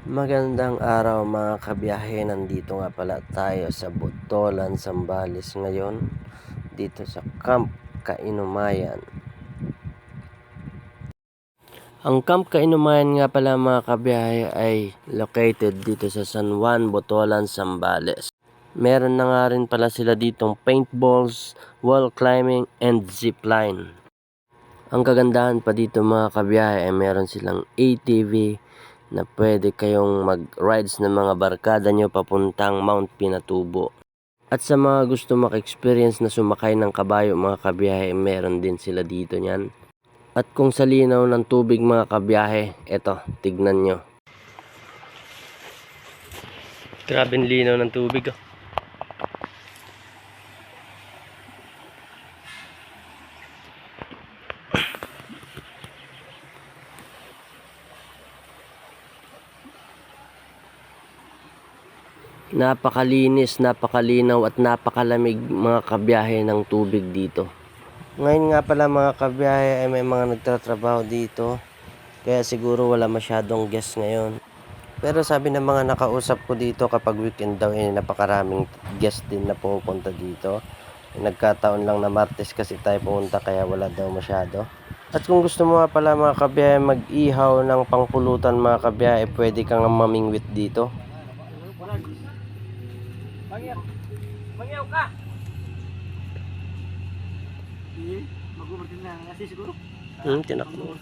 Magandang araw mga kabiyahe, nandito nga pala tayo sa Botolan, Zambales ngayon, dito sa Camp Kainumayan. Ang Camp Kainumayan nga pala mga kabiyahe ay located dito sa San Juan, Botolan, Zambales. Meron na nga rin pala sila ditong paintballs, wall climbing, and zipline. Ang kagandahan pa dito mga kabiyahe ay meron silang ATV na pwede kayong mag-rides ng mga barkada nyo papuntang Mount Pinatubo. At sa mga gusto maka-experience na sumakay ng kabayo mga kabiyahe, meron din sila dito niyan. At kung sa linaw ng tubig mga kabiyahe, eto, tignan nyo. Grabe linaw ng tubig oh. Napakalinis, napakalinaw at napakalamig mga kabiyahe ng tubig dito. Ngayon nga pala mga kabiyahe ay may mga nagtatrabaho dito, kaya siguro wala masyadong guest ngayon. Pero sabi ng mga nakausap ko dito, kapag weekend daw napakaraming guest din na pumupunta dito. Nagkataon lang na Martes kasi tayo pumunta kaya wala daw masyado. At kung gusto mo nga pala mga kabiyahe mag-ihaw ng pangpulutan mga kabiyahe, pwede kang mamingwit dito. Magyaw ka. Siguro. Tinakbo.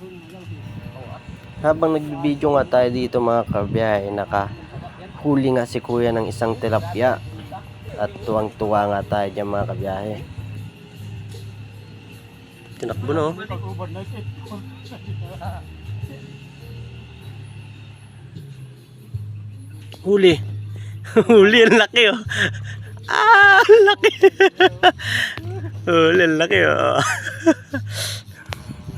Habang nagbibideo nga tayo dito mga kabiyahe, nakahuli nga si kuya ng isang tilapia. At tuwang-tuwa nga tayo dyan mga kabiyahe. Tinakbo no? Huli. Huli, ang laki oh. Ang laki. Huli, ang laki oh.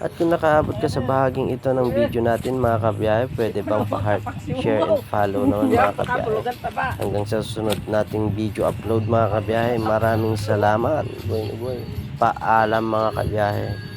At kung nakaabot ka sa bahaging ito ng video natin mga kabiyahe, pwede bang pa-heart, share, and follow naman mga kabiyahe. Hanggang sa susunod nating video upload mga kabiyahe. Maraming salamat. Paalam mga kabiyahe.